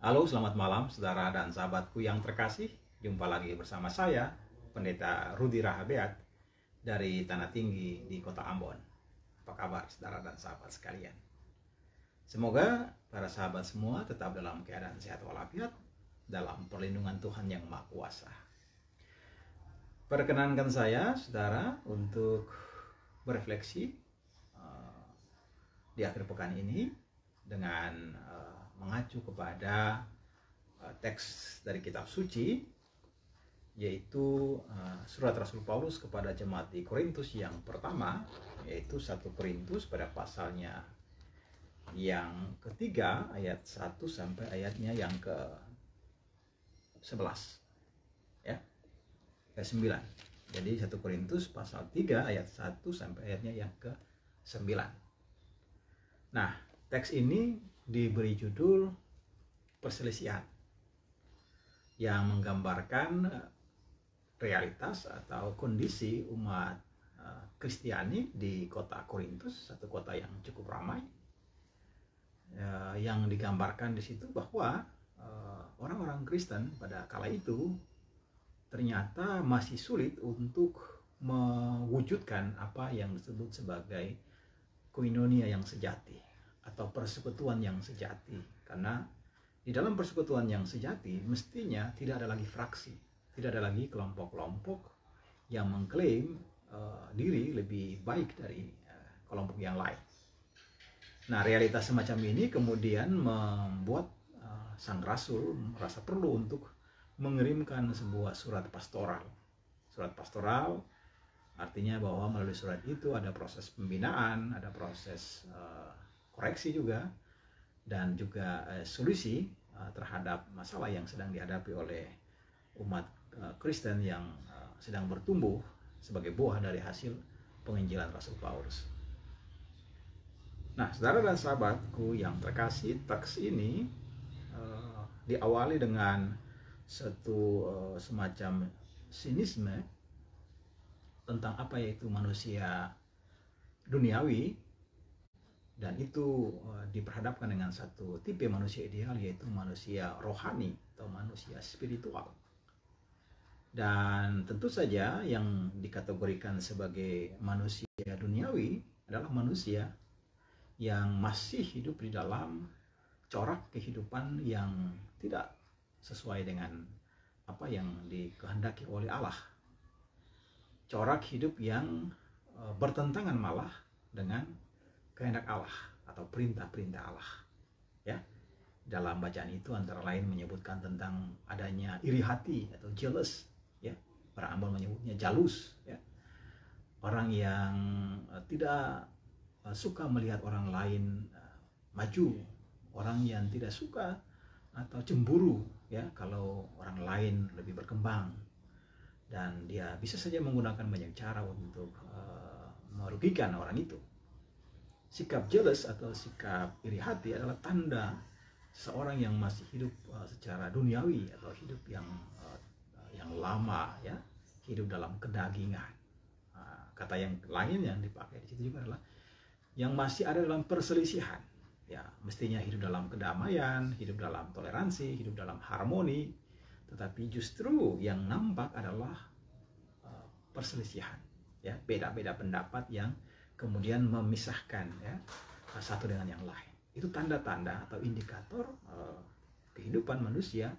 Halo, selamat malam saudara dan sahabatku yang terkasih. Jumpa lagi bersama saya, Pendeta Rudi Rahabeat dari Tanah Tinggi di Kota Ambon. Apa kabar saudara dan sahabat sekalian? Semoga para sahabat semua tetap dalam keadaan sehat walafiat dalam perlindungan Tuhan yang Maha Kuasa. Perkenankan saya, saudara, untuk berefleksi di akhir pekan ini dengan mengacu kepada teks dari kitab suci, yaitu surat Rasul Paulus kepada jemaat di Korintus yang pertama, yaitu 1 Korintus pada pasalnya yang ketiga ayat 1 sampai ayatnya yang ke 11 ya, ke 9. Jadi 1 Korintus pasal 3 ayat 1 sampai ayatnya yang ke 9. Nah, teks ini diberi judul perselisihan yang menggambarkan realitas atau kondisi umat Kristiani di kota Korintus, satu kota yang cukup ramai. Yang digambarkan di situ bahwa orang-orang Kristen pada kala itu ternyata masih sulit untuk mewujudkan apa yang disebut sebagai koinonia yang sejati atau persekutuan yang sejati, karena di dalam persekutuan yang sejati mestinya tidak ada lagi fraksi, tidak ada lagi kelompok-kelompok yang mengklaim diri lebih baik dari kelompok yang lain. Nah, realitas semacam ini kemudian membuat sang rasul merasa perlu untuk mengirimkan sebuah surat pastoral. Surat pastoral artinya bahwa melalui surat itu ada proses pembinaan, ada proses koreksi juga, dan juga solusi terhadap masalah yang sedang dihadapi oleh umat Kristen yang sedang bertumbuh sebagai buah dari hasil penginjilan Rasul Paulus. Nah, saudara dan sahabatku yang terkasih, teks ini diawali dengan satu semacam sinisme tentang apa yaitu manusia duniawi, dan itu diperhadapkan dengan satu tipe manusia ideal, yaitu manusia rohani atau manusia spiritual. Dan tentu saja yang dikategorikan sebagai manusia duniawi adalah manusia yang masih hidup di dalam corak kehidupan yang tidak sesuai dengan apa yang dikehendaki oleh Allah. Corak hidup yang bertentangan malah dengan kehendak Allah atau perintah-perintah Allah. Ya. Dalam bacaan itu antara lain menyebutkan tentang adanya iri hati atau jealous, ya. Para Ambon menyebutnya jalus, ya. Orang yang tidak suka melihat orang lain maju, orang yang tidak suka atau cemburu, ya, kalau orang lain lebih berkembang, dan dia bisa saja menggunakan banyak cara untuk merugikan orang itu. Sikap jealous atau sikap iri hati adalah tanda seorang yang masih hidup secara duniawi atau hidup yang lama, ya, hidup dalam kedagingan. Kata yang lain yang dipakai di situ juga adalah yang masih ada dalam perselisihan. Ya, mestinya hidup dalam kedamaian, hidup dalam toleransi, hidup dalam harmoni, tetapi justru yang nampak adalah perselisihan, ya, beda-beda pendapat yang kemudian memisahkan, ya, satu dengan yang lain. Itu tanda-tanda atau indikator kehidupan manusia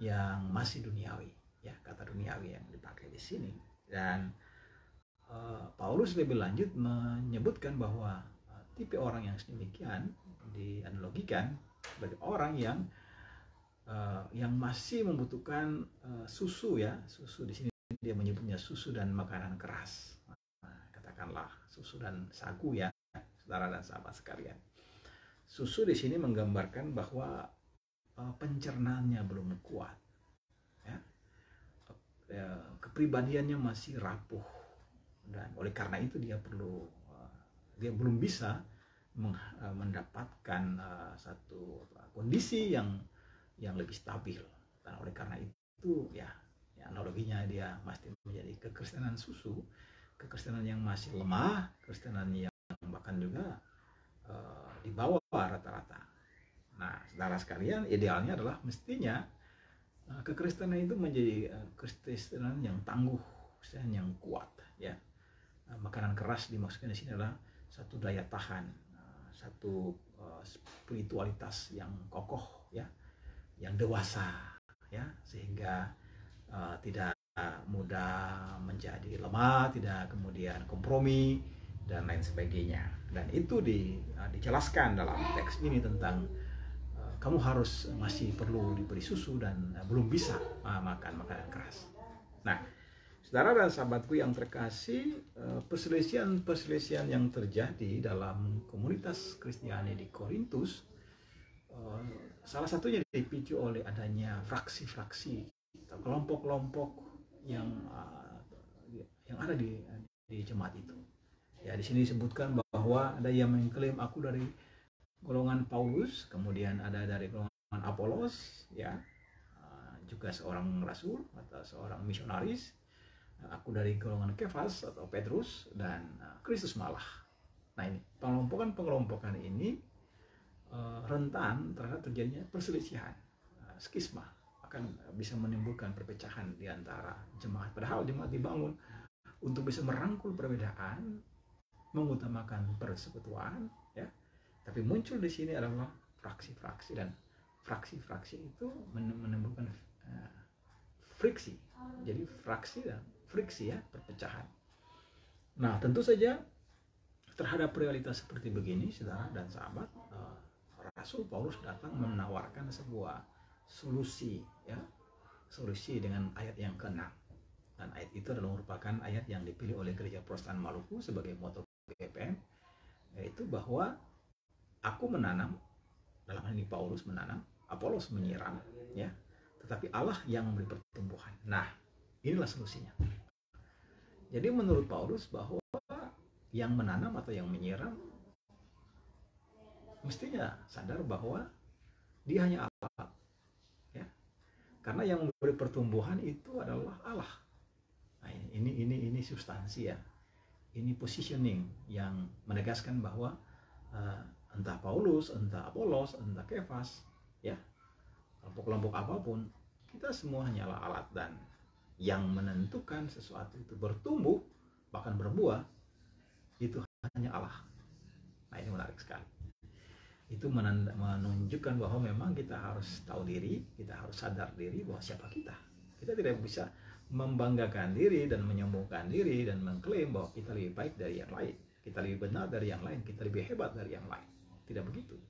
yang masih duniawi, ya, kata duniawi yang dipakai di sini. Dan Paulus lebih lanjut menyebutkan bahwa tipe orang yang sedemikian dianalogikan sebagai orang yang masih membutuhkan susu, ya, susu di sini dia menyebutnya susu dan makanan keras. Katakanlah susu dan sagu, ya, saudara dan sahabat sekalian. Susu di sini menggambarkan bahwa pencernaannya belum kuat, ya. Kepribadiannya masih rapuh, dan oleh karena itu dia belum bisa mendapatkan satu kondisi yang lebih stabil, dan oleh karena itu, ya, analoginya dia masih menjadi kekristenan susu, kekristenan yang masih lemah, kekristenan yang bahkan juga di bawah rata-rata. Nah, saudara sekalian, idealnya adalah mestinya kekristenan itu menjadi kekristenan yang tangguh, kekristenan yang kuat, ya. Makanan keras dimaksudkan di sini adalah satu daya tahan, satu spiritualitas yang kokoh, ya, yang dewasa, ya, sehingga tidak mudah menjadi lemah, tidak kemudian kompromi dan lain sebagainya. Dan itu dijelaskan dalam teks ini tentang kamu harus masih perlu diberi susu dan belum bisa makan makanan keras. Nah, saudara dan sahabatku yang terkasih, perselisihan-perselisihan yang terjadi dalam komunitas Kristiani di Korintus, salah satunya dipicu oleh adanya fraksi-fraksi, kelompok-kelompok yang ada di jemaat itu. Ya, di sini disebutkan bahwa ada yang mengklaim aku dari golongan Paulus, kemudian ada dari golongan Apolos, ya, juga seorang rasul atau seorang misionaris. Aku dari golongan Kefas atau Petrus, dan Kristus malah. Nah, ini pengelompokan ini rentan terhadap terjadinya perselisihan, skisma, akan bisa menimbulkan perpecahan di antara jemaat. Padahal jemaat dibangun untuk bisa merangkul perbedaan, mengutamakan persekutuan, ya. Tapi muncul di sini adalah fraksi-fraksi, dan fraksi-fraksi itu menimbulkan friksi. Jadi fraksi dan friksi, ya, perpecahan. Nah, tentu saja terhadap realitas seperti begini, saudara dan sahabat, Rasul Paulus datang menawarkan sebuah solusi, ya, solusi dengan ayat yang ke-6. Dan ayat itu adalah merupakan ayat yang dipilih oleh Gereja Protestan Maluku sebagai moto GPM, yaitu bahwa aku menanam, dalam hal ini Paulus menanam, Apolos menyiram, ya, tetapi Allah yang memberi pertumbuhan. Nah, inilah solusinya. Jadi menurut Paulus bahwa yang menanam atau yang menyiram mestinya sadar bahwa dia hanya alat, ya, karena yang memberi pertumbuhan itu adalah Allah. Nah, ini substansi, ya, ini positioning yang menegaskan bahwa entah Paulus, entah Apolos, entah Kefas, ya, kelompok-kelompok apapun, kita semua hanyalah alat, dan yang menentukan sesuatu itu bertumbuh bahkan berbuah itu hanya Allah. Nah, ini menarik sekali. Itu menunjukkan bahwa memang kita harus tahu diri, kita harus sadar diri bahwa siapa kita. Kita tidak bisa membanggakan diri dan menyombongkan diri dan mengklaim bahwa kita lebih baik dari yang lain, kita lebih benar dari yang lain, kita lebih hebat dari yang lain. Tidak begitu.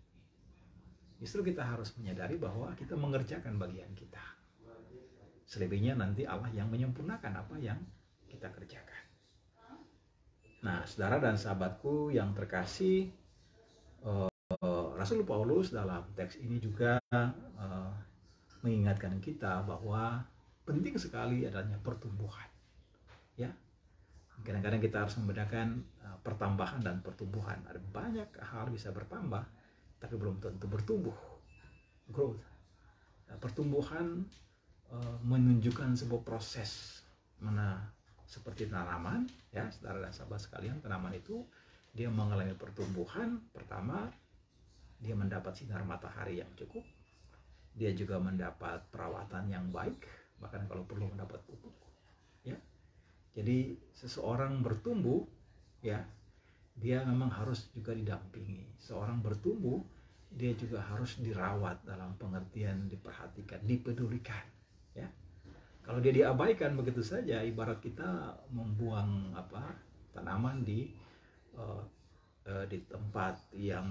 Justru kita harus menyadari bahwa kita mengerjakan bagian kita. Selebihnya nanti Allah yang menyempurnakan apa yang kita kerjakan. Nah, saudara dan sahabatku yang terkasih, Rasul Paulus dalam teks ini juga mengingatkan kita bahwa penting sekali adanya pertumbuhan, ya. Kadang-kadang kita harus membedakan pertambahan dan pertumbuhan. Ada banyak hal bisa bertambah, tapi belum tentu bertumbuh. Growth. Nah, pertumbuhan menunjukkan sebuah proses, mana seperti tanaman, ya, saudara dan sahabat sekalian, tanaman itu dia mengalami pertumbuhan. Pertama, dia mendapat sinar matahari yang cukup, dia juga mendapat perawatan yang baik, bahkan kalau perlu mendapat pupuk, ya. Jadi seseorang bertumbuh, ya, dia memang harus juga didampingi. Seorang bertumbuh, dia juga harus dirawat dalam pengertian diperhatikan, dipedulikan, ya. Kalau dia diabaikan begitu saja, ibarat kita membuang tanaman di tempat yang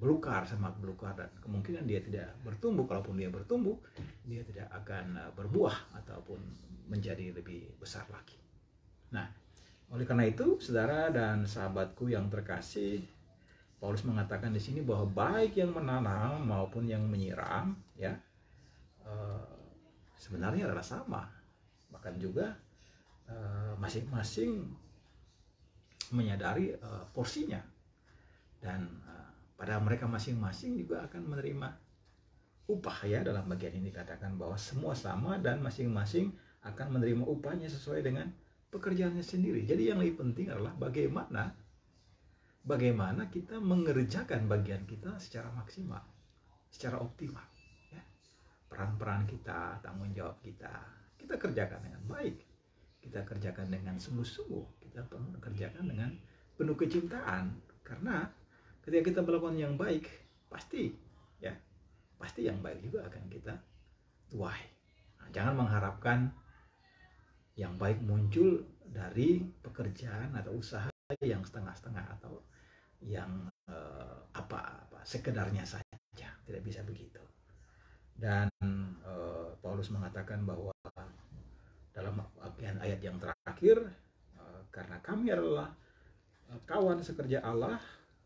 belukar, semak belukar, dan kemungkinan dia tidak bertumbuh. Kalaupun dia bertumbuh, dia tidak akan berbuah ataupun menjadi lebih besar lagi. Nah, oleh karena itu, saudara dan sahabatku yang terkasih, Paulus mengatakan di sini bahwa baik yang menanam maupun yang menyiram, ya, sebenarnya adalah sama. Bahkan juga masing-masing menyadari porsinya, dan pada mereka masing-masing juga akan menerima upah, ya. Dalam bagian ini dikatakan bahwa semua sama dan masing-masing akan menerima upahnya sesuai dengan pekerjaannya sendiri. Jadi yang lebih penting adalah bagaimana kita mengerjakan bagian kita secara maksimal. secara optimal. Ya. Peran-peran kita, tanggung jawab kita kerjakan dengan baik, kita kerjakan dengan sungguh-sungguh, kita kerjakan dengan penuh kecintaan. Karena ketika kita melakukan yang baik, pasti yang baik juga akan kita tuai. Nah, jangan mengharapkan yang baik muncul dari pekerjaan atau usaha yang setengah-setengah atau yang sekedarnya saja. Tidak bisa begitu. Dan Paulus mengatakan bahwa dalam bagian ayat yang terakhir, karena kami adalah kawan sekerja Allah,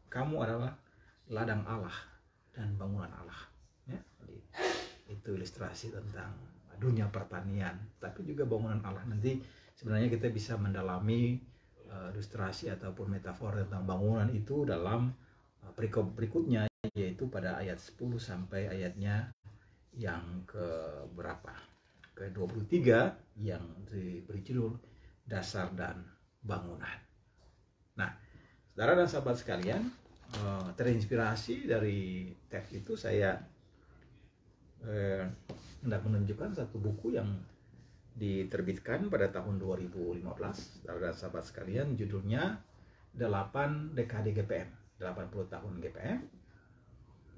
kamu adalah ladang Allah dan bangunan Allah. Ya, jadi itu ilustrasi tentang dunia pertanian, tapi juga bangunan Allah. Nanti sebenarnya kita bisa mendalami ilustrasi ataupun metafor tentang bangunan itu dalam perikop berikutnya, yaitu pada ayat 10 sampai ayatnya yang ke berapa? Ke-23 yang diberi judul Dasar dan Bangunan. Nah, saudara dan sahabat sekalian, terinspirasi dari teks itu saya hendak menunjukkan satu buku yang diterbitkan pada tahun 2015, saudara dan sahabat sekalian, judulnya 8 dekade GPM, 80 tahun GPM,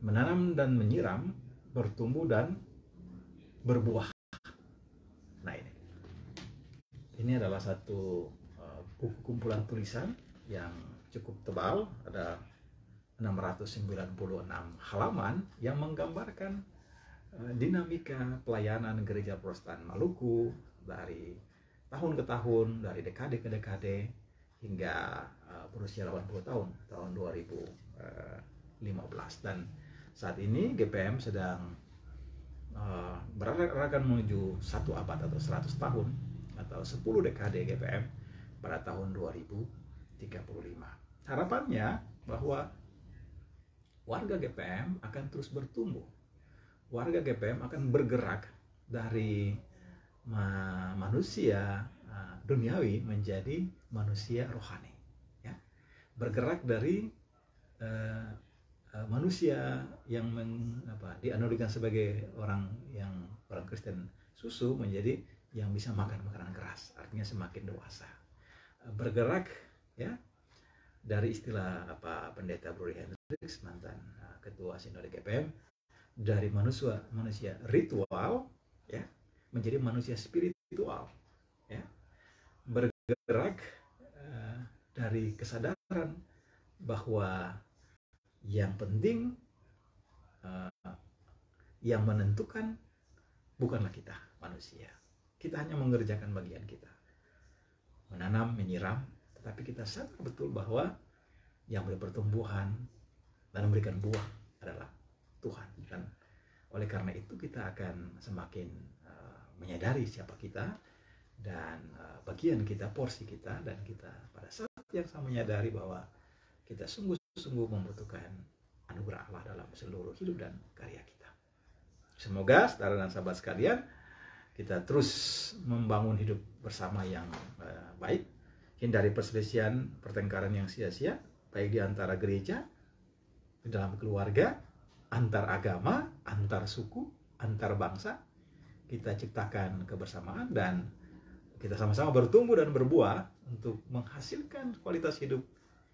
menanam dan menyiram, bertumbuh dan berbuah. Nah, ini adalah satu buku kumpulan tulisan yang cukup tebal, ada 696 halaman yang menggambarkan dinamika pelayanan gereja Protestan Maluku dari tahun ke tahun, dari dekade ke dekade, hingga berusia 80 tahun, tahun 2015. Dan saat ini GPM sedang akan menuju 1 abad atau 100 tahun atau 10 dekade GPM pada tahun 2035. Harapannya bahwa warga GPM akan terus bertumbuh. Warga GPM akan bergerak dari manusia duniawi menjadi manusia rohani. Ya. Bergerak dari manusia yang dianalogikan sebagai orang Kristen susu menjadi yang bisa makan makanan keras, artinya semakin dewasa. Bergerak ya dari istilah pendeta Brody Hendricks, mantan ketua sinode GPM, dari manusia ritual ya menjadi manusia spiritual ya. Bergerak dari kesadaran bahwa yang penting yang menentukan bukanlah kita manusia. Kita hanya mengerjakan bagian kita, menanam, menyiram, tetapi kita sadar betul bahwa yang beri pertumbuhan dan memberikan buah adalah Tuhan. Dan oleh karena itu kita akan semakin menyadari siapa kita dan bagian kita, porsi kita, dan kita pada saat yang sama menyadari bahwa kita sungguh-sungguh membutuhkan anugerah Allah dalam seluruh hidup dan karya kita. Semoga saudara dan sahabat sekalian, kita terus membangun hidup bersama yang baik, hindari perselisihan, pertengkaran yang sia-sia, baik di antara gereja, di dalam keluarga, antar agama, antar suku, antar bangsa. Kita ciptakan kebersamaan dan kita sama-sama bertumbuh dan berbuah untuk menghasilkan kualitas hidup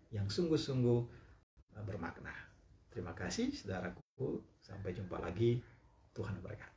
yang sungguh-sungguh bermakna. Terima kasih saudaraku, sampai jumpa lagi. Tuhan memberkati.